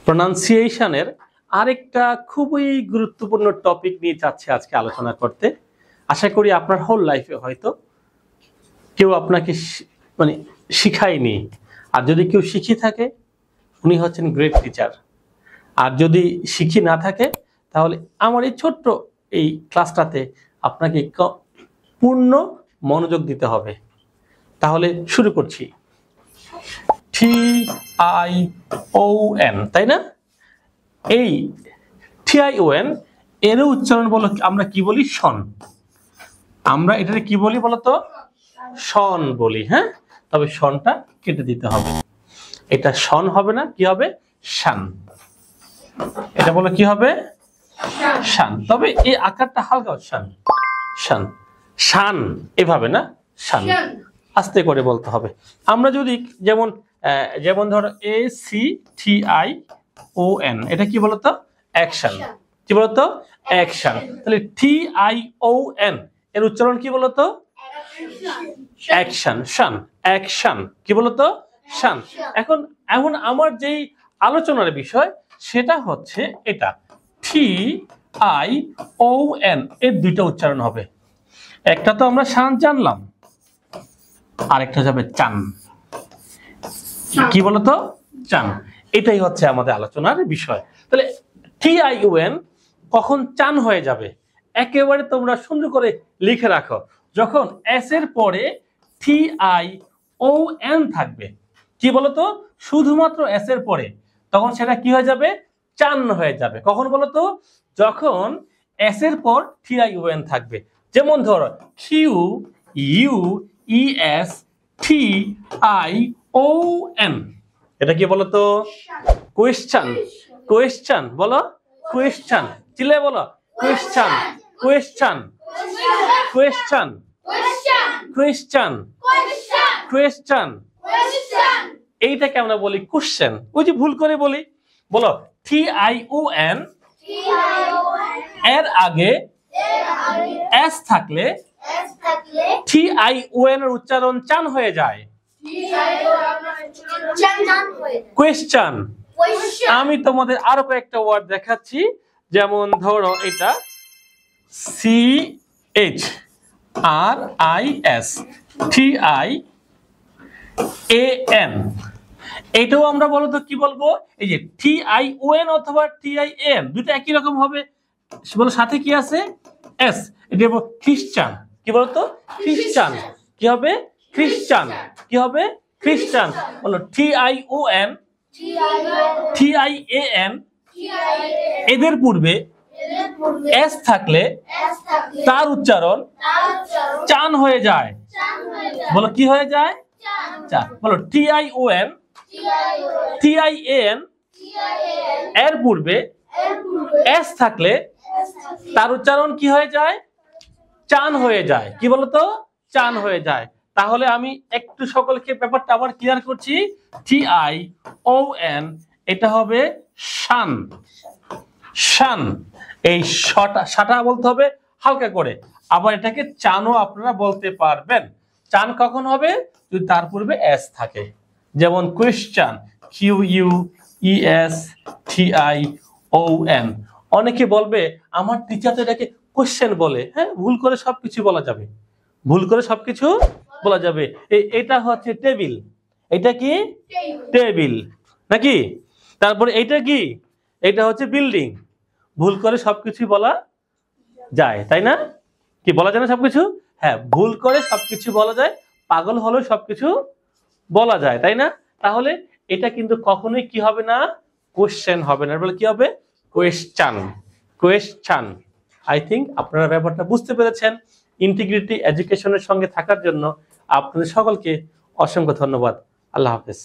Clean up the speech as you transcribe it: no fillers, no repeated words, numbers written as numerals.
প্রনাউন্সিয়েশনের আরেকটা খুবই গুরুত্বপূর্ণ টপিক নিয়ে যাচ্ছে আজকে আলোচনা করতে। আশা করি আপনার হোল লাইফে হয়তো কেউ আপনাকে মানে শিখায়নি, আর যদি কেউ শিখিয়ে থাকে উনি হচ্ছেন গ্রেট টিচার, আর যদি শিখি না থাকে তাহলে আমার এই ছোট্ট এই ক্লাসটাতে আপনাকে পূর্ণ মনোযোগ দিতে হবে। তাহলে শুরু করছি। TION, তাই না? এই TION এর উচ্চারণ বলো আমরা কি বলি? শন। আমরা এটাকে কি বলি বলতো? শন বলি। হ্যাঁ, তবে শনটা কেটে দিতে হবে। এটা শন হবে না, কি হবে? শান। এটা বলো কি হবে? শান। তবে এই আকারটা হালকা, শান শান শান, এভাবে না, শান আস্তে করে বলতে হবে। আমরা যদি যেমন ধরো ACTION, এটা কি বলতো? অ্যাকশন। কি বলতো? অ্যাকশন। তাহলে TION এর উচ্চারণ কি বলতো? অ্যাকশন। শান, অ্যাকশন। কি বলতো? শান। এখন আমার যেই আলোচনার বিষয় সেটা হচ্ছে এটা, TION এর দুইটা উচ্চারণ হবে। একটা তো আমরা শান জানলাম, আরেকটা যাবে চান। কি বলতো? চান। এটাই হচ্ছে আমাদের আলোচনার বিষয়। তাহলে TION কখন চান হয়ে যাবে একেবারে তোমরা সুন্দর করে লিখে রাখো। যখন এস এর পরে TION থাকবে, কি বলতো? শুধুমাত্র এস এর পরে, তখন সেটা কি হয়ে যাবে? চান হয়ে যাবে। কখন বলতো? যখন এস এর পর TION থাকবে। যেমন ধরো QUESTION, এটা কি বলতো? কোয়েশ্চন। কোয়েশ্চন বলো, কোয়েশ্চন। চিল্লায় বলো, question question question question question. এইটাকে আমরা বলি কোশ্চেন। ওই যে ভুল করে বলি, বলো TION এর আগে এস থাকলে TION এর উচ্চারণ চান হয়ে যায়। কোয়েশ্চন। আমি তোমাদের আরো কয়েকটা ওয়ার্ড দেখাচ্ছি। যেমন ধরো এটা CHRISTIAN, এটাও আমরা বলতো কি বলবো? এই যে TION অথবা TIAN দুটো একই রকম হবে। বলো সাথে কি আছে? এস। এটা খ্রিস্টান। কি বলতো? খ্রিস্টান। কি হবে? খ্রিস্টান। কি হবে? খ্রিস্টান। বলো TION TIAN এদের পূর্বে এস থাকলে তার উচ্চারণ চান হয়ে যায়। বলো কি হয়ে যায়? চান। বলো TION TIAN এর পূর্বে এস থাকলে তার উচ্চারণ কি হয়ে যায়? চান হয়ে যায়। কি বলতো? চান হয়ে যায়। তাহলে আমি একটু সকলকে ব্যাপারটা আবার ক্লিয়ার করছি। TION এটা হবে শান। শান। এই শাটা বলতে হবে হালকা করে। আবার এটাকে চানও আপনারা বলতে পারবেন। চান কখন হবে? যদি তার পূর্বে এস থাকে। যেমন কোয়েশ্চন, QUESTION। অনেকে বলবে আমার টিচার তো এটাকে কোশ্চেন বলে। হ্যাঁ, ভুল করে সবকিছু বলা যাবে, ভুল করে সবকিছু বলা যাবে। এটা হচ্ছে টেবিল। এটা কি? টেবিল নাকি? তারপরে এটা কি? এটা হচ্ছে বিল্ডিং। ভুল করে সবকিছু বলা যায়, তাই না? কি বলা যায় না সবকিছু? হ্যাঁ, ভুল করে সবকিছু বলা যায়, পাগল হলেও সবকিছু বলা যায়, তাই না? তাহলে এটা কিন্তু কখনোই কি হবে না? কোশ্চেন হবে না। বলে কি হবে? কোয়েশ্চন। কোয়েশ্চন। আই থিঙ্ক আপনারা ব্যাপারটা বুঝতে পেরেছেন। ইন্টিগ্রিটি এডুকেশনের সঙ্গে থাকার জন্য আপনাদের সকলকে অসংখ্য ধন্যবাদ। আল্লাহ হাফেজ।